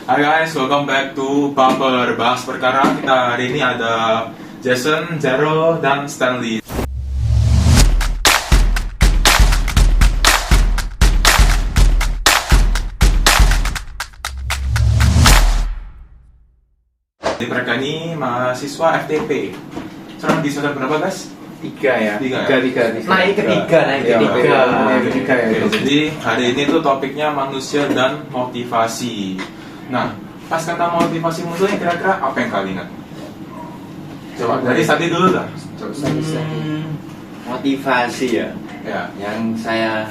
Hai guys, welcome back to Baper Bahas Perkara. Kita hari ini ada Jason, Zero, dan Stanley. Jadi mereka ini mahasiswa FTP. Sekarang di semester berapa guys? Tiga ya. Naik ke tiga ya. Jadi hari ini tuh topiknya manusia dan motivasi. Nah, pas kata motivasi munculnya kira-kira apa yang kalian ingat? Coba dari tadi dulu dah. Motivasi ya. Ya. Yang saya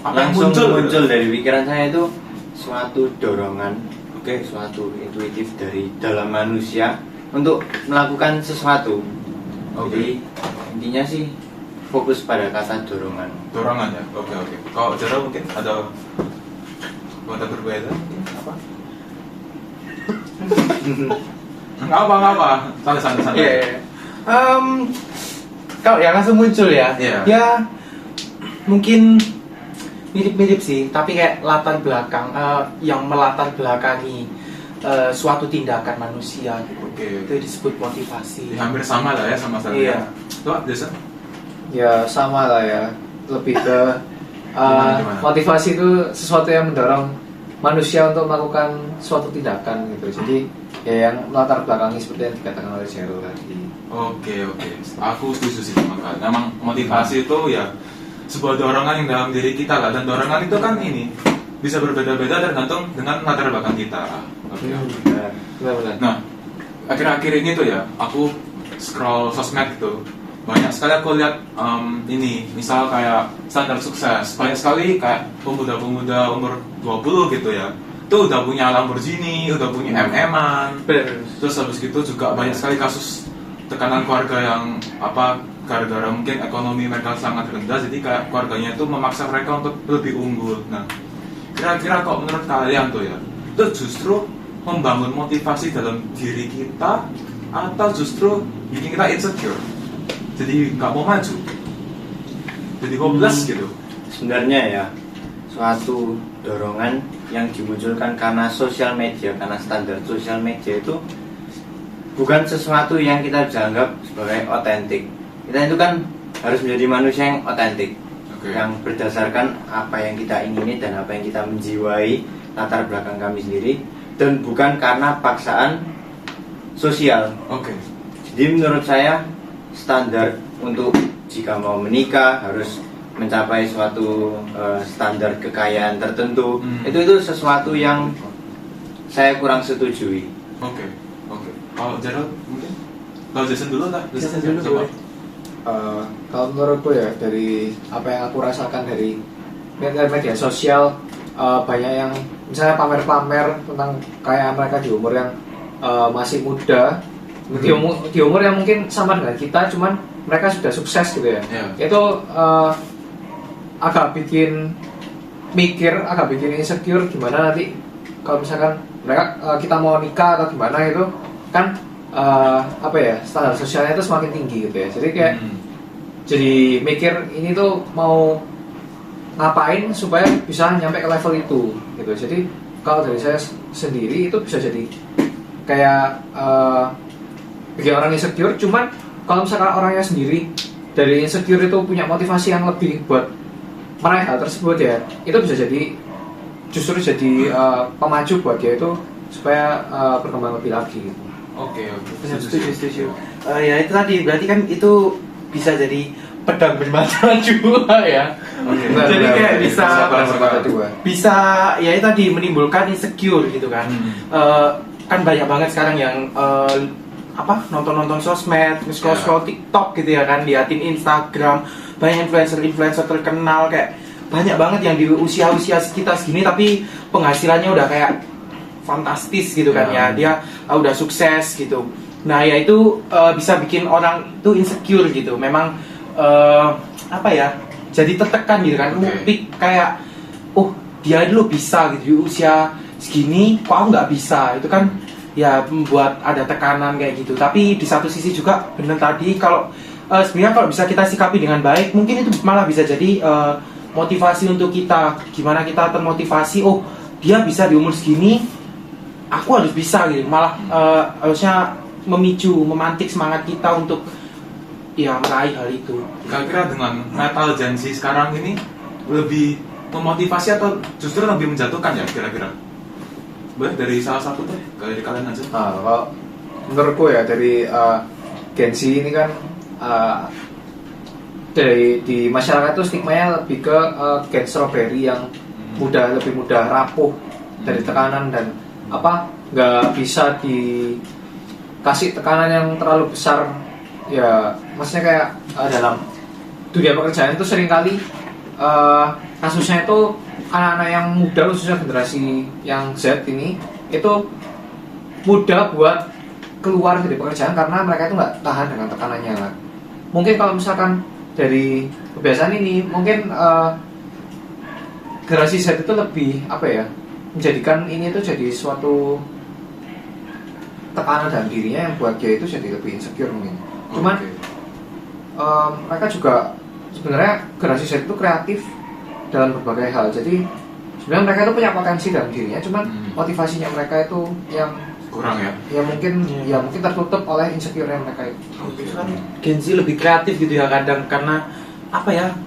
Apa yang langsung muncul muncul gitu? dari pikiran saya itu suatu dorongan, Oke. suatu intuitif dari dalam manusia untuk melakukan sesuatu. Oke. Jadi intinya sih fokus pada kata dorongan. Dorongan ya. Oke. Kalau Zero mungkin ada kata berbeda mungkin apa? Nggak apa. Santai. Iya. Kalau yang langsung muncul ya, Iya. ya mungkin mirip-mirip sih, tapi kayak latar belakang yang melatar belakangi suatu tindakan manusia gitu. Oke. Itu disebut motivasi. Hampir sama lah ya sama saya. Iya. Coba Jason. Ya sama lah ya, lebih ke Gimana? motivasi itu sesuatu yang mendorong manusia untuk melakukan suatu tindakan gitu. Jadi ya yang latar belakangi seperti yang dikatakan oleh Zero tadi. Oke. Aku setuju sih sama kalian. Memang motivasi itu ya sebuah dorongan yang dalam diri kita lah, dan dorongan itu kan ini bisa berbeda-beda tergantung dengan latar belakang kita. Oke. Benar-benar. Nah, akhir-akhir ini tuh ya, aku scroll sosmed gitu, banyak sekali aku lihat ini, misal kayak standar sukses, banyak sekali kayak pemuda-pemuda umur 20 gitu ya, tuh udah punya Lamborghini, udah punya MM-an, terus habis gitu juga banyak sekali kasus tekanan keluarga yang gara-gara mungkin ekonomi mereka sangat rendah, jadi kayak keluarganya itu memaksa mereka untuk lebih unggul. Nah, kira-kira kok menurut kalian tuh ya, itu justru membangun motivasi dalam diri kita atau justru bikin kita insecure, jadi nggak mau maju, jadi hopeless gitu? Sebenarnya ya suatu dorongan yang dimunculkan karena sosial media, karena standar sosial media itu bukan sesuatu yang kita bisa anggap sebagai otentik. Kita itu kan harus menjadi manusia yang otentik, Oke. yang berdasarkan apa yang kita ingini dan apa yang kita menjiwai latar belakang kami sendiri, dan bukan karena paksaan sosial. Oke. Jadi menurut saya standar untuk jika mau menikah harus mencapai suatu standar kekayaan tertentu. Itu sesuatu yang saya kurang setujui. Oke. Kalau Gerald mungkin? Kalau Jason dulu lah. Jason dulu coba. boleh. Kalau menurutku ya dari apa yang aku rasakan dari media sosial, banyak yang misalnya pamer-pamer tentang kayak mereka di umur yang masih muda, di umur yang mungkin sama dengan kita, cuman mereka sudah sukses gitu ya. Iya. Itu agak bikin mikir, agak bikin insecure gimana nanti kalau misalkan mereka kita mau nikah atau gimana itu kan standar sosialnya itu semakin tinggi gitu ya. Jadi kayak jadi mikir ini tuh mau ngapain supaya bisa nyampe ke level itu gitu. Jadi kalau dari saya sendiri itu bisa jadi kayak bikin orang insecure. Cuman kalau misalkan orangnya sendiri dari insecure itu punya motivasi yang lebih buat meraih hal tersebut ya, itu bisa jadi justru jadi pemacu buat dia itu supaya berkembang lebih lagi gitu. Oke. Setuju. Ya itu tadi berarti kan itu bisa jadi pedang bermata dua ya. Oke. Jadi kayak bisa ya itu tadi menimbulkan insecure gitu kan. Kan banyak banget sekarang yang nonton sosmed, scroll TikTok gitu ya kan, liatin Instagram, banyak influencer terkenal, kayak banyak banget yang di usia kita segini tapi penghasilannya udah kayak fantastis gitu kan ya, dia udah sukses gitu. Nah ya itu bisa bikin orang itu insecure gitu. Memang jadi tertekan gitu kan. Kayak dia dulu bisa gitu di usia segini, kok aku nggak bisa. Itu kan ya membuat ada tekanan kayak gitu. Tapi di satu sisi juga benar tadi, kalau sebenarnya kalau bisa kita sikapi dengan baik, mungkin itu malah bisa jadi motivasi untuk kita. Gimana kita termotivasi, dia bisa di umur segini aku harus bisa gitu, malah harusnya memantik semangat kita untuk ya meraih hal itu. Kira-kira dengan metal Gen Z sekarang ini lebih memotivasi atau justru lebih menjatuhkan ya kira-kira? Boleh dari salah satu deh, dari kalian aja. Nah, kalau menurutku ya dari Gen Z ini kan dari di masyarakat tuh stigmanya lebih ke Gen strawberry yang lebih mudah rapuh dari tekanan dan nggak bisa dikasih tekanan yang terlalu besar ya, maksudnya kayak dalam dunia pekerjaan itu seringkali kasusnya itu anak-anak yang muda khususnya generasi yang Z ini itu mudah buat keluar dari pekerjaan karena mereka itu nggak tahan dengan tekanannya kan. Mungkin kalau misalkan dari kebiasaan ini mungkin generasi Z itu lebih menjadikan ini itu jadi suatu tekanan dalam dirinya yang buat dia itu jadi lebih insecure mungkin. Cuman mereka juga sebenarnya generasi Z itu kreatif dalam berbagai hal. Jadi sebenarnya mereka itu punya potensi dalam dirinya, cuman motivasinya mereka itu yang kurang ya? Ya mungkin tertutup oleh insecure mereka itu. Kan Gen Z lebih kreatif gitu ya kadang, karena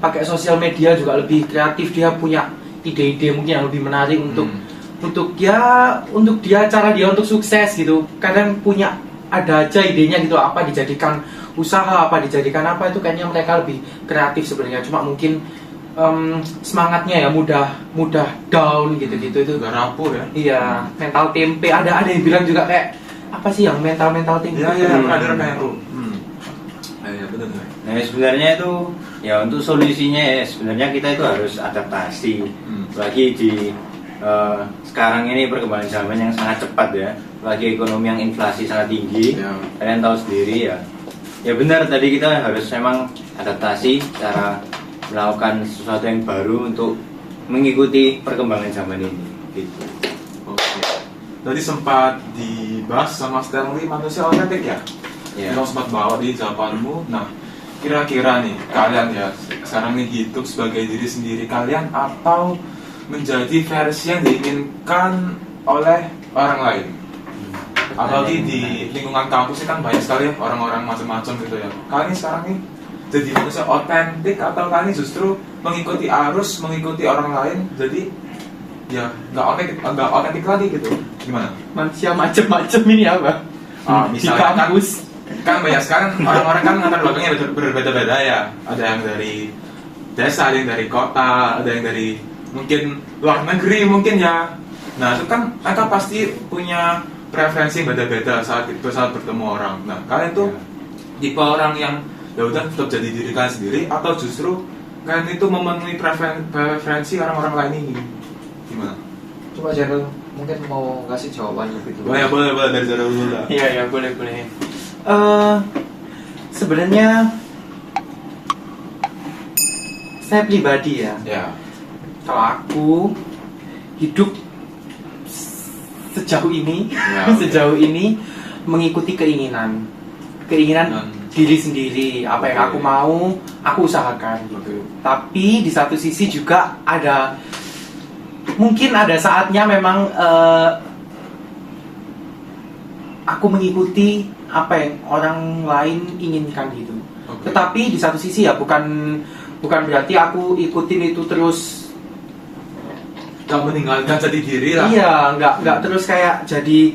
pakai sosial media juga lebih kreatif, dia punya ide-ide mungkin yang lebih menarik untuk cara dia untuk sukses gitu. Kadang ada aja idenya gitu, apa dijadikan usaha, apa dijadikan apa, itu kayaknya mereka lebih kreatif sebenarnya. Cuma mungkin semangatnya ya mudah down gitu-gitu itu. Gak rapuh ya? Iya, mental tempe. Ada yang bilang juga kayak apa sih yang mental tempe? Iya, ada kayak itu. Iya, benar. Nah sebenarnya itu ya untuk solusinya ya sebenarnya kita itu harus adaptasi. Lagi di sekarang ini perkembangan zaman yang sangat cepat ya, lagi ekonomi yang inflasi sangat tinggi. Kalian tahu sendiri ya. Ya benar, tadi kita harus memang adaptasi cara melakukan sesuatu yang baru untuk mengikuti perkembangan zaman ini gitu. Oke. Tadi sempat dibahas sama Stanley manusia otentik ya? Kita sempat bawa di jawabanmu. Nah, kira-kira nih kalian ya sekarang nih hidup sebagai diri sendiri kalian atau menjadi versi yang diinginkan oleh orang lain? Apalagi di lingkungan kampus ini kan banyak sekali ya orang-orang macam-macam gitu ya. Kalian nih sekarang nih jadi manusia otentik atau kalian justru mengikuti arus, mengikuti orang lain, jadi ya nggak otentik lagi gitu? Gimana? Manusia macam-macam ini apa? Misalnya kan banyak sekarang orang-orang kan latar belakangnya berbeda-beda ya. Ada yang dari desa, ada yang dari kota, ada yang dari mungkin luar negeri mungkin ya. Nah itu kan mereka pasti punya preferensi beda-beda saat bertemu orang. Nah kalian tuh tipe orang yang ya udah tetap jadi diri kalian sendiri atau justru kalian itu memenuhi preferensi orang-orang lain ini? Gimana? Coba Jarul mungkin mau kasih jawaban lebih dulu. Boleh dari Jarul dulu lah. Iya boleh. Sebenarnya saya pribadi ya. Kalau aku hidup sejauh ini mengikuti keinginan diri sendiri, apa yang aku mau aku usahakan gitu. Tapi di satu sisi juga mungkin ada saatnya memang aku mengikuti apa yang orang lain inginkan gitu. Tetapi di satu sisi ya bukan berarti aku ikutin itu terus gak meninggalkan jadi diri lah. Iya, nggak terus kayak jadi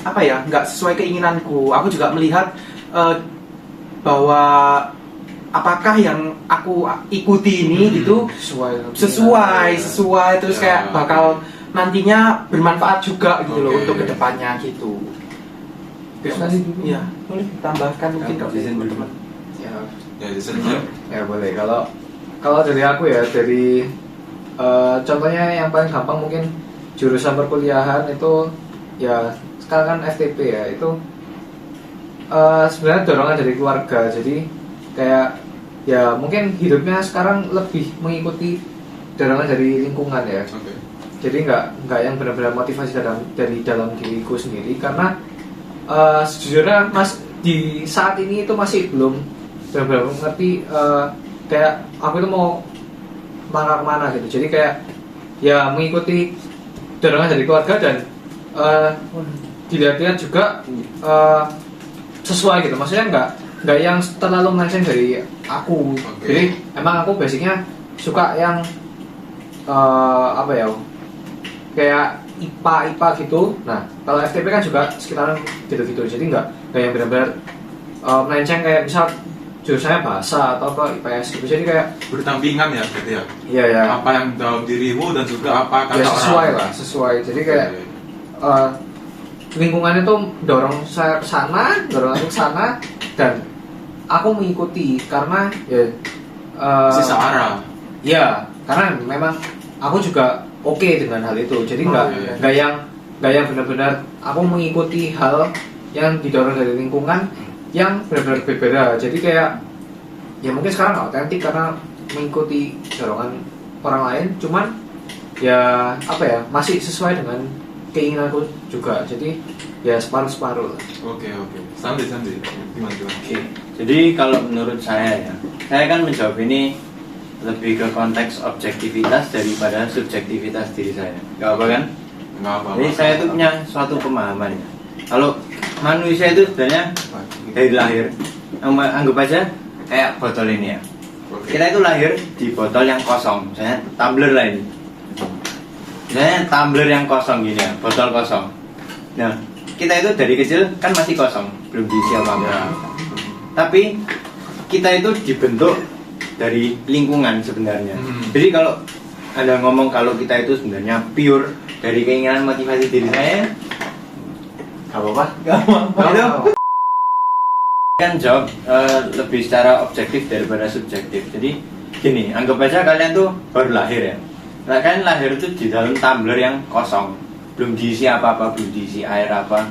nggak sesuai keinginanku. Aku juga melihat bahwa apakah yang aku ikuti ini gitu sesuai terus kayak bakal nantinya bermanfaat juga gitu loh untuk kedepannya gitu. Iya, boleh ditambahkan mungkin dari teman-teman. Ya boleh. Kalau dari aku ya, dari contohnya yang paling gampang mungkin jurusan perkuliahan itu ya sekarang kan FTP ya, itu sebenarnya dorongan dari keluarga. Jadi kayak ya mungkin hidupnya sekarang lebih mengikuti dorongan dari lingkungan ya. Jadi nggak yang benar-benar motivasi dari dalam diriku sendiri, karena sejujurnya di saat ini itu masih belum benar-benar mengerti kayak aku itu mau kemana gitu. Jadi kayak ya mengikuti dorongan dari keluarga dan dilihat-lihat juga sesuai gitu, maksudnya nggak yang terlalu melenceng dari aku. Jadi emang aku basicnya suka yang apa ya, kayak IPA gitu. Nah kalau FTP kan juga sekitaran gitu-gitu, jadi nggak yang benar-benar melenceng kayak misal jurusannya bahasa atau apa IPS gitu, jadi kayak berdampingan ya gitu ya. iya ya, Apa yang dalam dirimu dan juga apa kata ya sesuai orang. lah, sesuai. Jadi kayak lingkungannya tuh dorong saya ke sana, dorong aku ke sana, dan aku mengikuti karena ya Sisa arah. ya karena memang aku juga oke dengan hal itu. Jadi iya. nggak yang benar-benar aku mengikuti hal yang didorong dari lingkungan yang benar-benar berbeda. Jadi kayak ya mungkin sekarang nggak otentik karena mengikuti dorongan orang lain, cuman ya apa ya, masih sesuai dengan keinginanku juga. Jadi ya separuh-separuh lah. Oke. Sambil gimana? Oke. Jadi kalau menurut saya ya, saya kan menjawab ini lebih ke konteks objektivitas daripada subjektivitas diri saya. Gak apa kan? Nggak apa. Jadi saya itu punya suatu pemahaman ya. Kalau manusia itu sebenarnya dari lahir, anggap aja kayak botol ini ya. Oke. Kita itu lahir di botol yang kosong, misalnya tumbler lah ini. Misalnya tumbler yang kosong gini ya, botol kosong. Nah, kita itu dari kecil kan masih kosong, belum diisi apa-apa. Ya. Tapi kita itu dibentuk dari lingkungan sebenarnya. Jadi kalau Anda ngomong kalau kita itu sebenarnya pure dari keinginan motivasi diri saya, gak apa-apa. Itu kan jawab lebih secara objektif daripada subjektif. Jadi gini, anggap aja kalian tuh baru lahir ya. Nah, kalian lahir itu di dalam tumbler yang kosong, belum diisi apa-apa, belum diisi air apa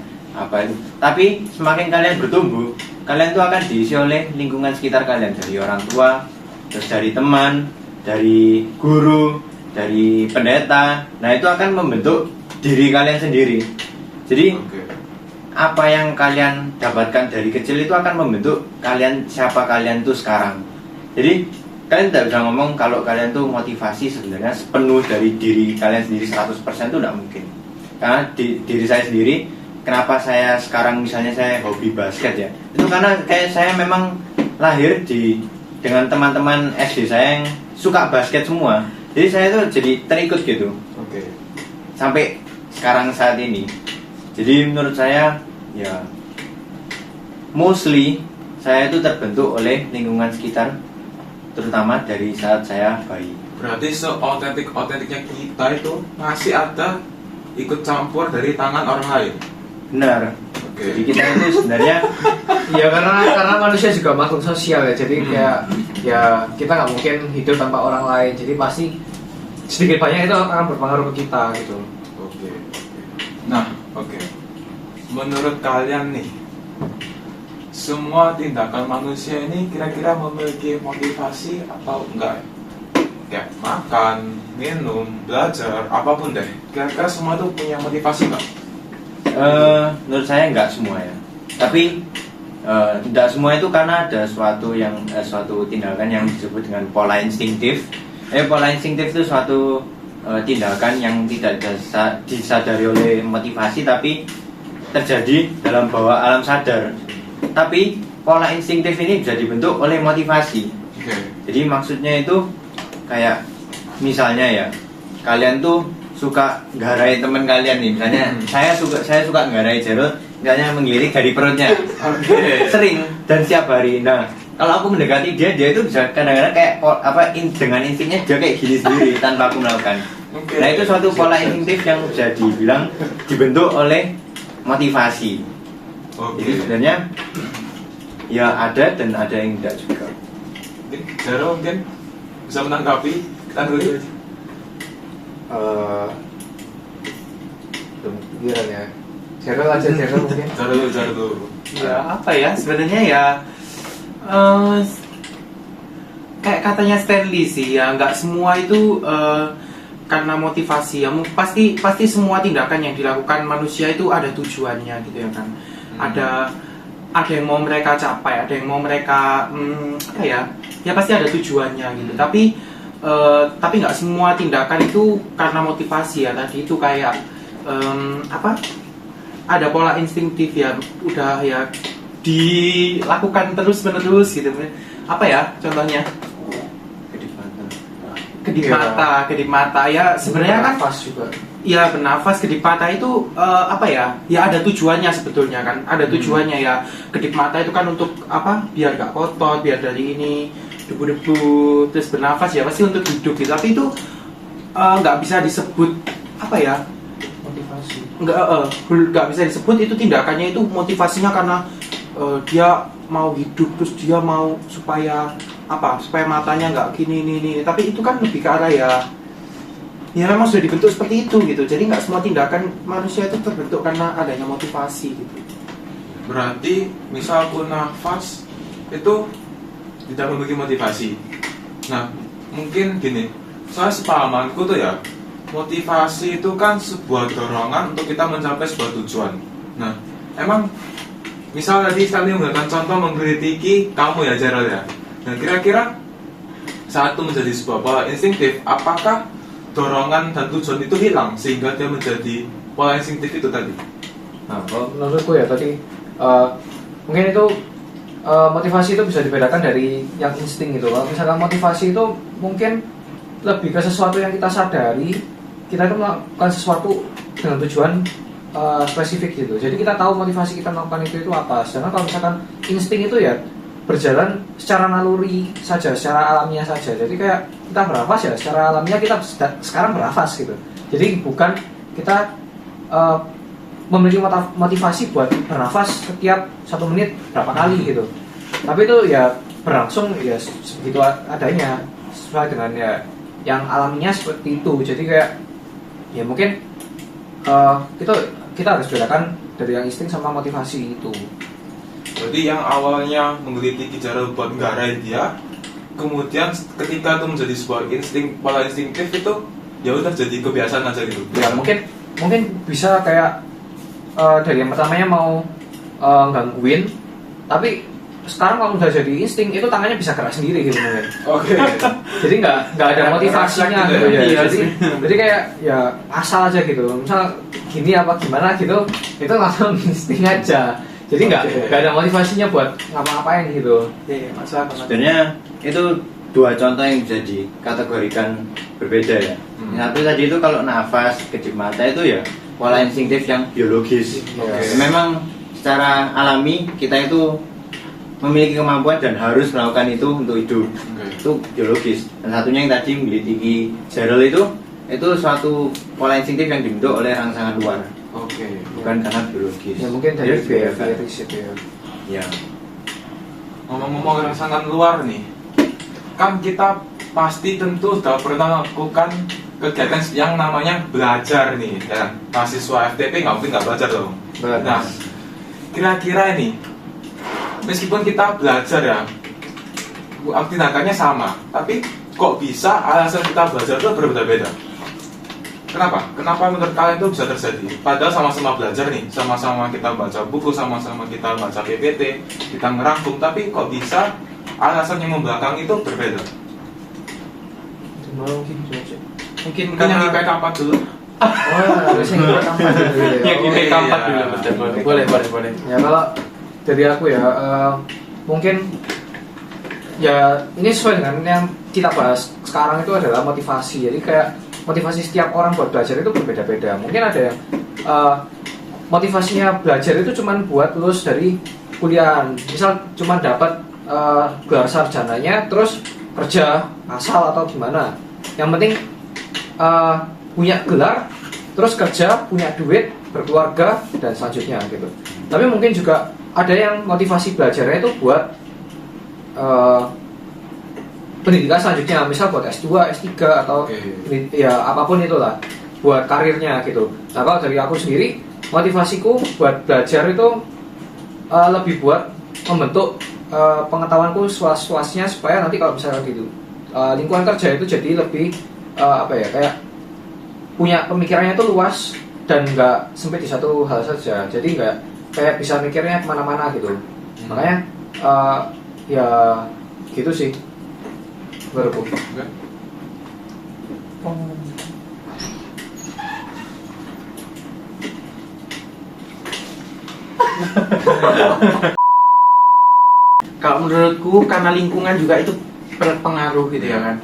itu. Tapi semakin kalian bertumbuh, kalian tuh akan diisi oleh lingkungan sekitar kalian, dari orang tua, terus dari teman, dari guru, dari pendeta. Nah itu akan membentuk diri kalian sendiri. Jadi apa yang kalian dapatkan dari kecil itu akan membentuk kalian, siapa kalian tuh sekarang. Jadi kalian tidak bisa ngomong kalau kalian tuh motivasi sebenarnya sepenuh dari diri kalian sendiri 100% itu tidak mungkin. Karena diri saya sendiri, kenapa saya sekarang misalnya saya hobi basket ya, itu karena kayak saya memang lahir dengan teman-teman SD saya yang suka basket semua. Jadi saya tuh jadi terikut gitu. Sampai sekarang saat ini. Jadi menurut saya ya mostly saya itu terbentuk oleh lingkungan sekitar, terutama dari saat saya bayi. Berarti seotentik-otentiknya kita itu masih ada ikut campur dari tangan orang lain. Benar. Jadi kita itu sebenarnya ya karena manusia juga makhluk sosial ya. Jadi kayak ya kita nggak mungkin hidup tanpa orang lain. Jadi pasti sedikit banyak itu akan berpengaruh ke kita gitu. Nah, menurut kalian nih, semua tindakan manusia ini kira-kira memiliki motivasi atau enggak? Kayak makan, minum, belajar, apapun deh. Kira-kira semua itu punya motivasi nggak? Menurut saya enggak semua ya. Tapi tidak semua itu karena ada suatu tindakan yang disebut dengan pola instinktif. Pola instinktif itu suatu tindakan yang tidak disadari oleh motivasi tapi terjadi dalam bawah alam sadar. Tapi pola instinktif ini bisa dibentuk oleh motivasi. Jadi maksudnya itu kayak misalnya ya, kalian tuh suka nggarai teman kalian nih, misalnya saya suka nggarai Jarod, misalnya menggelirik dari perutnya. Sering dan setiap hari. Nah, kalau aku mendekati dia itu bisa kadang-kadang kayak dengan instingnya dia kayak gini sendiri tanpa aku melakukan. Nah, itu suatu pola instingtif yang bisa dibilang dibentuk oleh motivasi. Jadi sebenarnya ya ada dan ada yang tidak juga. Jaro mungkin bisa menanggapi kita dulu. Pikiran ya. Jaro aja mungkin. Jaro dulu. Ya apa ya sebenarnya ya kayak katanya Stanley sih ya, nggak semua itu karena motivasi ya. Pasti semua tindakan yang dilakukan manusia itu ada tujuannya gitu ya kan. Ada yang mau mereka capai, ada yang mau mereka ya pasti ada tujuannya gitu. Tapi tapi nggak semua tindakan itu karena motivasi ya. Tadi itu kayak ada pola instingtif ya, udah ya dilakukan terus menerus gitu. Apa ya contohnya? Kedip mata ya, sebenarnya kan Bernafas juga. ya bernafas. Kedip mata itu ya ada tujuannya sebetulnya kan, ada tujuannya ya. Kedip mata itu kan untuk apa, biar gak kotor, biar dari ini debu-debu. Terus bernafas ya pasti untuk hidup gitu. Tapi itu nggak bisa disebut apa ya, Motivasi. nggak bisa disebut itu tindakannya itu motivasinya karena dia mau hidup, terus dia mau supaya matanya nggak gini ini. Tapi itu kan lebih ke arah ya memang sudah dibentuk seperti itu gitu. Jadi nggak semua tindakan manusia itu terbentuk karena adanya motivasi gitu. Berarti misal aku nafas itu tidak memiliki motivasi. Nah, mungkin gini, soalnya sepemahamanku tuh ya, motivasi itu kan sebuah dorongan untuk kita mencapai sebuah tujuan. Nah, emang misal tadi sekali menggunakan contoh mengkritiki kamu ya Gerald ya. Nah, kira-kira saat itu menjadi sebuah pola instingtif, apakah dorongan dan tujuan itu hilang sehingga dia menjadi pola instingtif itu tadi? Nah, kalau menurutku ya tadi mungkin itu motivasi itu bisa dibedakan dari yang insting gitu. Kalau misalkan motivasi itu mungkin lebih ke sesuatu yang kita sadari, kita itu melakukan sesuatu dengan tujuan spesifik gitu. Jadi kita tahu motivasi kita melakukan itu apa. Sedangkan kalau misalkan insting itu ya berjalan secara naluri saja, secara alamiah saja. Jadi kayak kita bernafas ya, secara alamiah kita sekarang bernafas gitu. Jadi bukan kita memiliki motivasi buat bernafas setiap 1 menit berapa kali gitu. Tapi itu ya berlangsung ya sebegitu adanya, sesuai dengan ya yang alaminya seperti itu. Jadi kayak ya mungkin kita harus bedakan dari yang insting sama motivasi itu. Berarti yang awalnya menggelitiki cara buat ngarahin dia, kemudian ketika itu menjadi sebuah insting, pola instingtif itu ya udah jadi kebiasaan aja gitu. Ya mungkin bisa kayak dari yang pertamanya mau gangguin, tapi sekarang kalau udah jadi insting itu tangannya bisa gerak sendiri gitu mungkin. Oke. Jadi nggak ada motivasinya gitu gitu ya. ya. Jadi kayak ya asal aja gitu. Misal gini apa gimana gitu, itu langsung insting aja. Jadi nggak ada motivasinya buat ngapa-ngapain gitu. Iya, masalah. Sebenarnya itu 2 contoh yang bisa dikategorikan berbeda ya. Yang satu tadi itu kalau nafas, kedip mata itu ya pola instingtif yang biologis. Oke. Memang secara alami kita itu memiliki kemampuan dan harus melakukan itu untuk hidup. Itu biologis. Dan satunya yang tadi menggelitiki Gerald itu suatu pola instingtif yang dibentuk oleh rangsangan luar. Oke. Bukan karena biologis. Ya mungkin dari Dia dibiarkan. virus itu ya. Ya. Ngomong-ngomong rangsangan luar nih, kan kita pasti tentu sudah pernah melakukan kegiatan yang namanya belajar nih, ya. Mahasiswa FTP nggak mungkin nggak belajar dong. Benar. Nah, kira-kira ini, meskipun kita belajar ya, tindakannya sama, tapi kok bisa alasan kita belajar itu berbeda-beda? Kenapa? Kenapa menurut kalian itu bisa terjadi? Padahal sama-sama belajar nih, sama-sama kita baca buku, sama-sama kita baca PPT, kita ngerangkum, tapi kok bisa alasan yang membelakang itu berbeda? Mungkin Mungkin yang IPK 4 dulu. Oh, harusnya kita tambahin dulu ya. yang Oh, IPK 4 iya. dulu, betul. Boleh. Ya kalau dari aku ya mungkin ya ini sesuai dengan yang kita bahas sekarang itu adalah motivasi. Jadi kayak motivasi setiap orang buat belajar itu berbeda-beda. Mungkin ada yang motivasinya belajar itu cuman buat lulus dari kuliah. Misal cuma dapat gelar sarjananya terus kerja asal atau gimana. Yang penting punya gelar, terus kerja, punya duit, berkeluarga dan selanjutnya gitu. Tapi mungkin juga ada yang motivasi belajarnya itu buat pendidikan selanjutnya, misal buat S2, S3 atau ya apapun itulah, buat karirnya gitu. Nah kalau dari aku sendiri, motivasiku buat belajar itu lebih buat membentuk pengetahuanku seluas-luasnya supaya nanti kalau misalnya gitu lingkungan kerja itu jadi lebih kayak punya pemikirannya itu luas dan nggak sempit di satu hal saja. Jadi nggak kayak bisa mikirnya kemana-mana gitu. Makanya ya gitu sih menurutku. Kalau menurutku karena lingkungan juga itu berpengaruh gitu ya kan.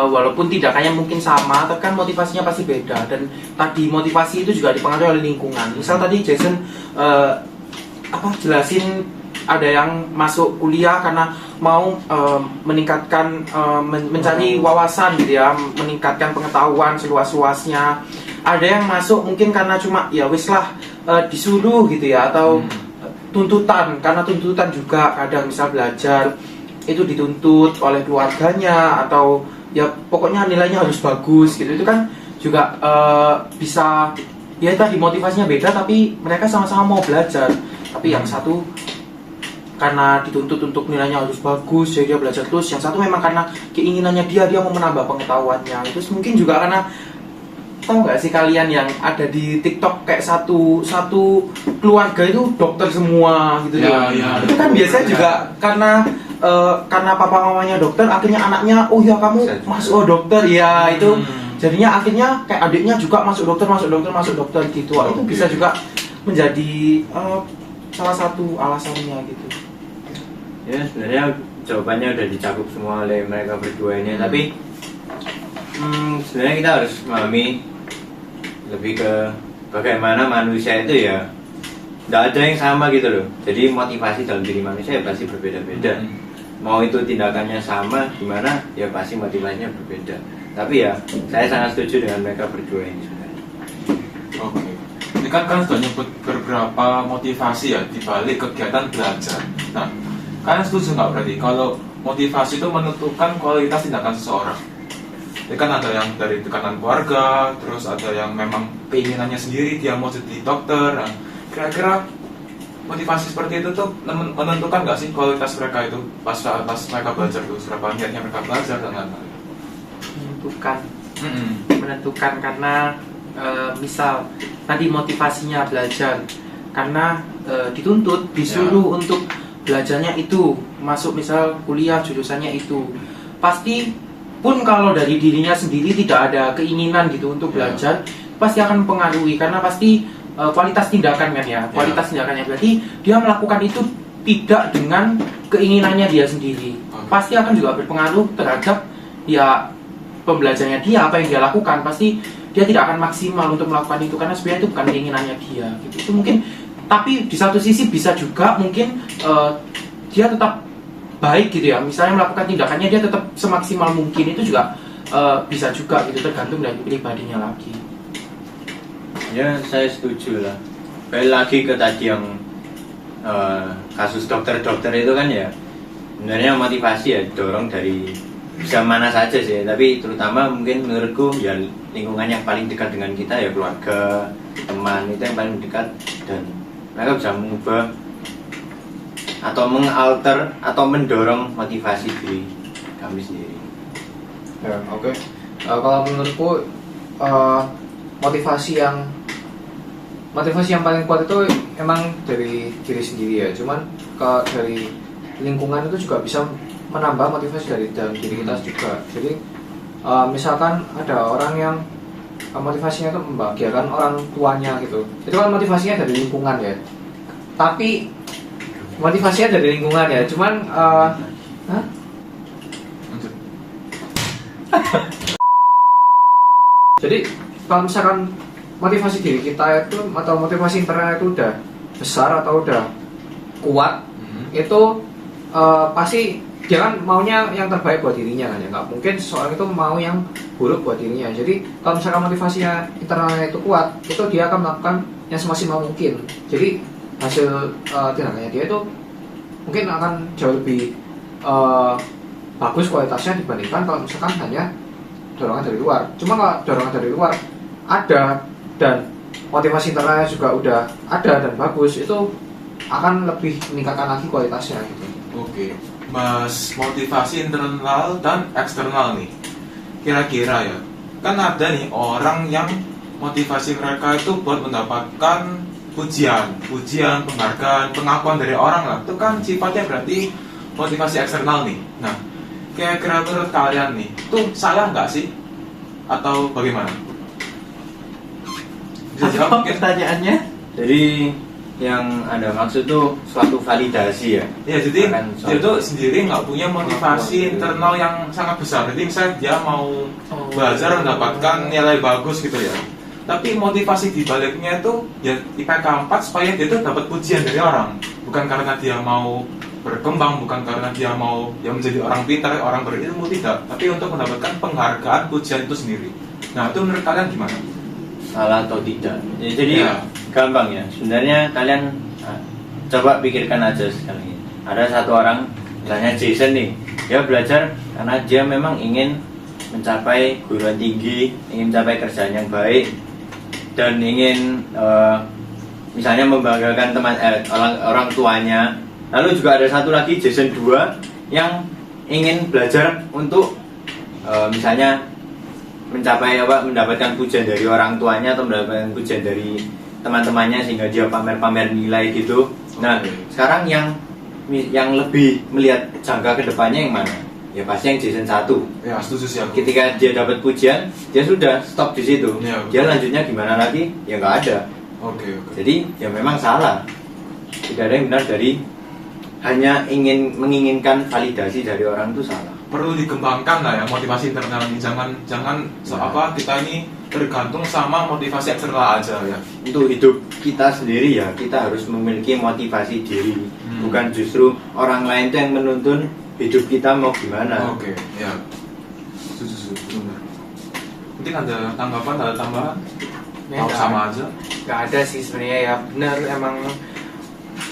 Walaupun tindakannya mungkin sama, tapi kan motivasinya pasti beda. Dan tadi motivasi itu juga dipengaruhi oleh lingkungan. Misal tadi Jason jelasin ada yang masuk kuliah karena mau meningkatkan mencari wawasan gitu ya, meningkatkan pengetahuan seluas-luasnya. Ada yang masuk mungkin karena cuma ya wis lah disuruh gitu ya, atau tuntutan, karena tuntutan juga kadang misal belajar itu dituntut oleh keluarganya, atau ya pokoknya nilainya harus bagus gitu. Itu kan juga bisa ya tadi motivasinya beda, tapi mereka sama-sama mau belajar. Tapi yang satu karena dituntut untuk nilainya harus bagus jadi dia belajar terus, yang satu memang karena keinginannya dia mau menambah pengetahuannya. Terus mungkin juga karena, tahu nggak sih kalian yang ada di TikTok kayak satu keluarga itu dokter semua gitu ya. Itu kan biasanya juga karena papa mamanya dokter, akhirnya anaknya oh ya kamu masuk dokter ya, itu jadinya akhirnya kayak adiknya juga masuk dokter gitu. Itu bisa juga menjadi salah satu alasannya gitu. Ya sebenarnya jawabannya udah dicakup semua oleh mereka berdua ini, tapi sebenarnya kita harus memahami lebih ke bagaimana manusia itu ya tidak ada yang sama gitu loh. Jadi motivasi dalam diri manusia ya pasti berbeda-beda. Mau itu tindakannya sama gimana ya pasti motivasinya berbeda. Tapi ya saya sangat setuju dengan mereka berdua ini sebenarnya. Oke. Ini kan sudah nyebut beberapa motivasi ya di balik kegiatan belajar. Nah, kalian setuju nggak berarti kalau motivasi itu menentukan kualitas tindakan seseorang? Ya kan ada yang dari tekanan keluarga, terus ada yang memang keinginannya sendiri dia mau jadi dokter. Nah, kira-kira motivasi seperti itu tuh menentukan nggak sih kualitas mereka itu pas mereka belajar tuh, berapa niatnya mereka belajar dan lain-lain? Menentukan karena misal tadi motivasinya belajar karena dituntut, disuruh untuk belajarnya itu, masuk misal kuliah jurusannya itu, pasti pun kalau dari dirinya sendiri tidak ada keinginan gitu untuk belajar, pasti akan mempengaruhi karena pasti kualitas tindakan kan ya, kualitas tindakannya berarti dia melakukan itu tidak dengan keinginannya dia sendiri, pasti akan juga berpengaruh terhadap ya pembelajarannya dia, apa yang dia lakukan, pasti dia tidak akan maksimal untuk melakukan itu karena sebenarnya itu bukan keinginannya dia gitu. Itu mungkin, tapi di satu sisi bisa juga mungkin dia tetap baik gitu ya, misalnya melakukan tindakannya dia tetap semaksimal mungkin, itu juga bisa juga gitu, tergantung dari pribadinya lagi. Ya saya setuju lah. Balik lagi ke tadi yang kasus dokter-dokter itu kan ya, sebenarnya motivasi ya dorong dari bisa mana saja sih, tapi terutama mungkin menurutku ya lingkungan yang paling dekat dengan kita ya keluarga, teman, itu yang paling dekat, dan mereka bisa mengubah atau mengalter atau mendorong motivasi diri kami sendiri. Ya, oke. Kalau menurutku motivasi yang paling kuat itu emang dari diri sendiri ya. Cuman dari lingkungan itu juga bisa menambah motivasi dari dalam diri kita juga. Jadi misalkan ada orang yang motivasinya itu membahagiakan orang tuanya gitu, itu kan motivasinya dari lingkungan ya. Tapi motivasinya dari lingkungan ya, cuman jadi kalau misalkan motivasi diri kita itu atau motivasi internal itu udah besar atau udah kuat, itu pasti dia kan maunya yang terbaik buat dirinya kan ya, nggak mungkin seseorang itu mau yang buruk buat dirinya. Jadi kalau misalkan motivasinya internalnya itu kuat, itu dia akan melakukan yang semaksimal mungkin. Jadi hasil tindakannya dia itu mungkin akan jauh lebih bagus kualitasnya dibandingkan kalau misalkan hanya dorongan dari luar. Cuma kalau dorongan dari luar ada dan motivasi internalnya juga udah ada dan bagus, itu akan lebih meningkatkan lagi kualitasnya gitu. Oke, Mas, motivasi internal dan eksternal nih, kira-kira ya, kan ada nih orang yang motivasi mereka itu buat mendapatkan pujian, penghargaan, pengakuan dari orang lah. Itu kan sifatnya berarti motivasi eksternal nih. Nah, kira-kira menurut kalian nih, itu salah nggak sih? atau bagaimana? Bisa jawab Apa mungkin? pertanyaannya? Jadi yang Anda maksud tuh suatu validasi ya? Ya, jadi Bukan dia suatu- tuh sendiri nggak punya motivasi internal yang sangat besar. Jadi misalnya dia mau belajar mendapatkan nilai bagus gitu ya. Tapi motivasi di baliknya itu ya IPK 4 supaya dia tuh dapat pujian dari orang. Bukan karena dia mau berkembang, bukan karena dia mau ya menjadi orang pintar, orang berilmu, tidak. Tapi untuk mendapatkan penghargaan, pujian itu sendiri. Nah, itu menurut kalian gimana? Salah atau tidak? Ya, jadi Ya. gampang ya. Sebenarnya kalian coba pikirkan aja sekali. Ada satu orang, misalnya Jason nih, dia belajar karena dia memang ingin mencapai guruan tinggi, ingin mencapai kerjaan yang baik, dan ingin misalnya membanggakan orang tuanya. Lalu juga ada satu lagi Jason 2 yang ingin belajar untuk misalnya mendapatkan pujian dari orang tuanya atau mendapatkan pujian dari teman-temannya sehingga dia pamer-pamer nilai gitu. Nah, sekarang yang lebih melihat jangka ke depannya yang mana? Ya pasti yang Jason 1. Ya, setuju sih aku. Ketika dia dapat pujian, dia sudah stop di situ. Ya, Dia lanjutnya gimana lagi? Ya nggak ada. Oke. Jadi ya memang salah. Tidak ada yang benar dari hanya menginginkan validasi dari orang itu salah. Perlu dikembangkan lah ya motivasi internal ini. Jangan apa kita ini tergantung sama motivasi eksternal aja ya. Untuk hidup kita sendiri ya kita harus memiliki motivasi diri, bukan justru orang lain itu yang menuntun hidup kita mau gimana. Oke, ya. Setuju. Benar. Mungkin ada tanggapan, ada tambahan? Ya, Atau sama aja? Gak ada sih sebenarnya, ya benar, emang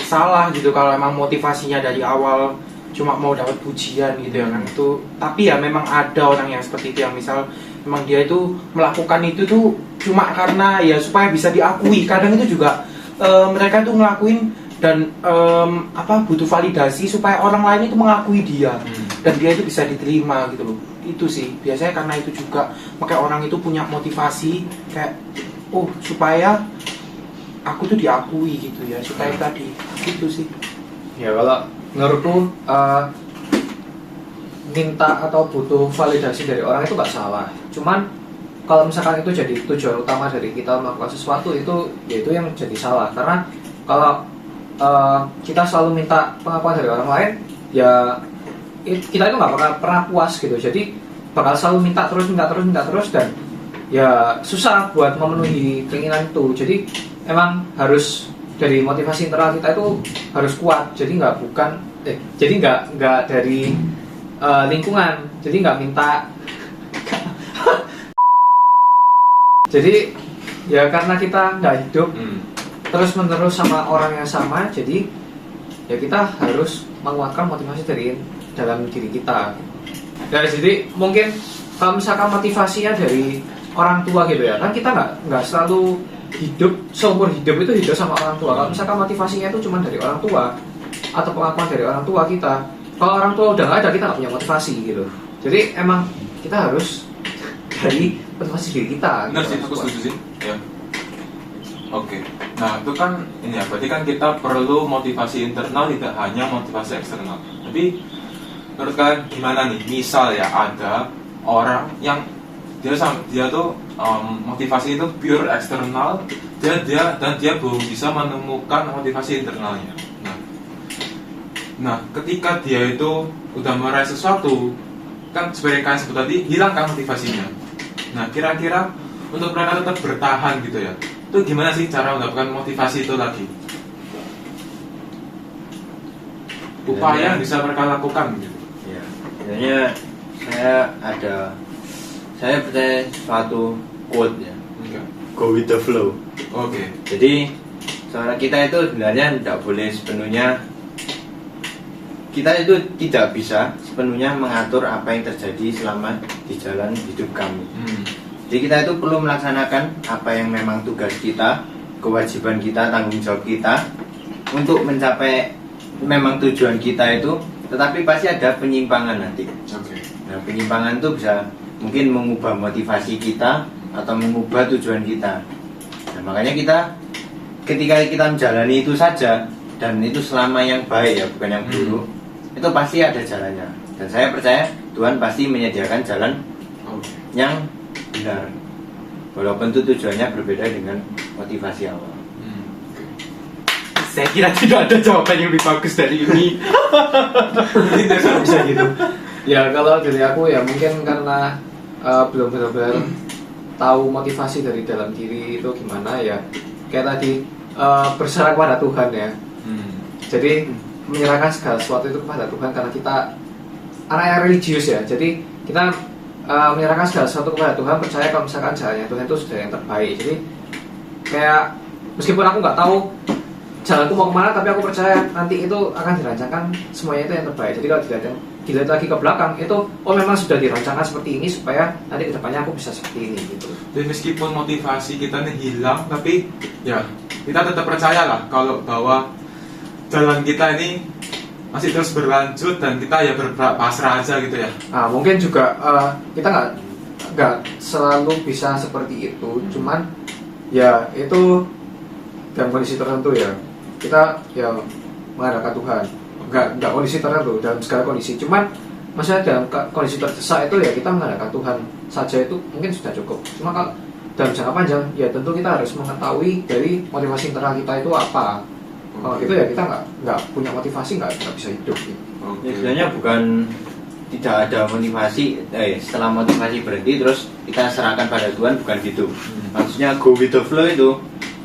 salah gitu kalau emang motivasinya dari awal cuma mau dapat pujian gitu ya kan. Itu tapi ya memang ada orang yang seperti itu, yang misal memang dia itu melakukan itu tuh cuma karena ya supaya bisa diakui. Kadang itu juga mereka tuh ngelakuin dan butuh validasi supaya orang lain itu mengakui dia dan dia itu bisa diterima gitu loh. Itu sih biasanya karena itu juga makanya orang itu punya motivasi kayak supaya aku tuh diakui gitu ya, supaya tadi gitu sih. Ya kalau menurutku minta atau butuh validasi dari orang itu nggak salah. Cuman kalau misalkan itu jadi tujuan utama dari kita melakukan sesuatu itu, ya itu yang jadi salah. Karena kalau kita selalu minta pengakuan dari orang lain, ya kita itu nggak pernah puas gitu. Jadi bakal selalu minta terus dan ya susah buat memenuhi keinginan itu. Jadi emang harus dari motivasi internal kita itu harus kuat. Jadi nggak dari lingkungan. Jadi nggak minta. Jadi ya karena kita nggak hidup terus menerus sama orang yang sama, jadi ya kita harus menguatkan motivasi dari dalam diri kita. Ya, jadi mungkin kalau misalkan motivasinya dari orang tua gitu ya, kan kita nggak selalu hidup seumur hidup itu hidup sama orang tua. Kalau misalkan motivasinya itu cuma dari orang tua atau pengakuan dari orang tua kita, kalau orang tua udah nggak ada, kita nggak punya motivasi gitu. Jadi emang kita harus dari motivasi diri kita. Benar sih, aku setuju sih. Ya. Oke. Nah, itu kan ini ya, berarti kan kita perlu motivasi internal, tidak hanya motivasi eksternal. Tapi menurut kalian gimana nih? Misal ya ada orang yang dia tuh motivasi itu pure eksternal, dia belum bisa menemukan motivasi internalnya. Nah, ketika dia itu udah meraih sesuatu, kan seperti kalian sebut tadi, hilang kan motivasinya. Nah, kira-kira untuk mereka tetap bertahan gitu ya, itu gimana sih cara mendapatkan motivasi itu lagi? Upaya yang bisa mereka lakukan gitu. Ya, sebenarnya saya percaya suatu quote ya, Enggak. go with the flow. Oke. Jadi seorang kita itu sebenarnya tidak boleh sepenuhnya, kita itu tidak bisa sepenuhnya mengatur apa yang terjadi selama di jalan hidup kami. Jadi kita itu perlu melaksanakan apa yang memang tugas kita, kewajiban kita, tanggung jawab kita untuk mencapai memang tujuan kita itu. Tetapi pasti ada penyimpangan nanti. Oke. Nah, penyimpangan itu bisa mungkin mengubah motivasi kita atau mengubah tujuan kita. Nah, makanya ketika kita menjalani itu saja, dan itu selama yang baik ya, bukan yang buruk, itu pasti ada jalannya. Dan saya percaya Tuhan pasti menyediakan jalan Oke. yang benar. Walaupun itu tujuannya berbeda dengan motivasi awal. Saya kira tidak ada jawaban yang lebih bagus dari ini. Bisa gitu. Ya kalau dari aku ya mungkin karena belum benar-benar tahu motivasi dari dalam diri itu gimana ya. Kayak tadi berserah kepada Tuhan ya. Jadi menyerahkan segala sesuatu itu kepada Tuhan karena kita anak yang religius ya. Jadi kita menyerahkan segala sesuatu kepada Tuhan, percaya kalau misalkan jalannya Tuhan itu sudah yang terbaik. Jadi kayak meskipun aku nggak tahu jalanku mau kemana, tapi aku percaya nanti itu akan dirancangkan semuanya itu yang terbaik. Jadi kalau dilihat lagi ke belakang itu memang sudah dirancangkan seperti ini supaya nanti kedepannya aku bisa seperti ini gitu. Dan meskipun motivasi kita nih hilang, tapi ya kita tetap percaya lah kalau bahwa jalan kita ini masih terus berlanjut dan kita ya berpasrah aja gitu ya. Nah mungkin juga kita nggak selalu bisa seperti itu, cuman ya itu dalam kondisi tertentu ya kita ya mengandalkan Tuhan. Nggak kondisi tertentu, dalam segala kondisi. Cuman maksudnya dalam kondisi terdesak itu ya kita mengandalkan Tuhan saja itu mungkin sudah cukup. Cuma kalau dalam jangka panjang ya tentu kita harus mengetahui dari motivasi internal kita itu apa. Kalau gitu ya kita nggak punya motivasi nggak bisa hidup gitu. Ya, sebenarnya bukan tidak ada motivasi, setelah motivasi berhenti terus kita serahkan pada Tuhan, bukan gitu. Maksudnya go with the flow itu,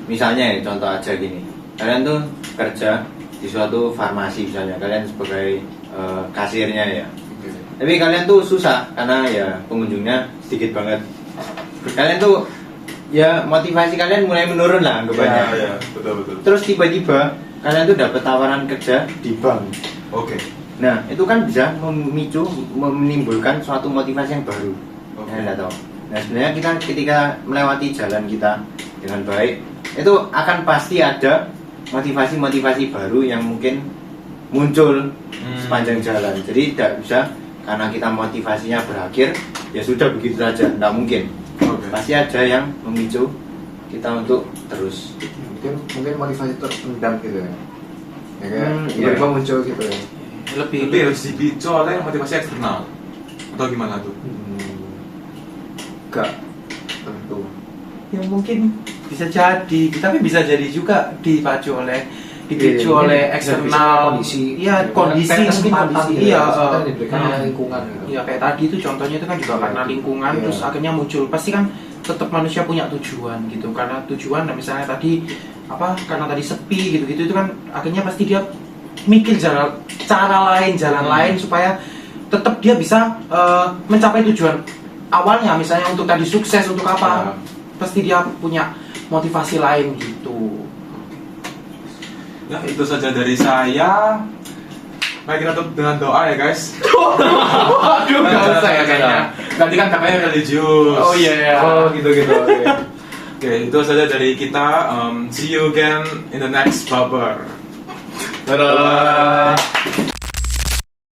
misalnya ya contoh aja gini, kalian tuh kerja di suatu farmasi misalnya, kalian sebagai kasirnya ya. Tapi kalian tuh susah karena ya pengunjungnya sedikit banget. Kalian tuh ya motivasi kalian mulai menurun lah anggapannya. Ya, betul. Terus tiba-tiba kalian tuh dapat tawaran kerja di bank. Oke. Nah, itu kan bisa menimbulkan suatu motivasi yang baru. Yang tahu. Nah, sebenarnya kita ketika melewati jalan kita dengan baik, itu akan pasti ada motivasi-motivasi baru yang mungkin muncul sepanjang jalan. Jadi tidak bisa karena kita motivasinya berakhir, ya sudah begitu saja, tidak mungkin. Pasti ada yang memicu kita untuk terus. Mungkin motivasi terpendam gitu ya. Ya kayak iya. tiba-tiba muncul gitu ya. Lebih harus dipicu oleh motivasi eksternal atau gimana tuh? Enggak tentu. Ya mungkin bisa jadi, tapi bisa jadi juga dipicu oleh Iya, oleh bisa eksternal kondisi. iya kondisi Kayak mungkin kesempatan kondisi gitu iya ya, kesempatan yang diberikan oleh lingkungan gitu. iya kayak tadi itu contohnya itu kan juga Iya. karena lingkungan Iya. terus akhirnya muncul, pasti kan tetap manusia punya tujuan gitu, karena tujuan dan misalnya tadi karena tadi sepi gitu itu kan akhirnya pasti dia mikir jalan lain supaya tetap dia bisa mencapai tujuan awalnya, misalnya untuk tadi sukses untuk apa, pasti dia punya motivasi lain gitu. Ya itu saja dari saya. Mari kita tutup dengan doa ya guys. Aduh, nggak usah ya kayaknya. Nanti kan katanya religius. Oh iya. Oh gitu. Oke. Oke, itu saja dari kita. See you again in the next bubble. Dadah.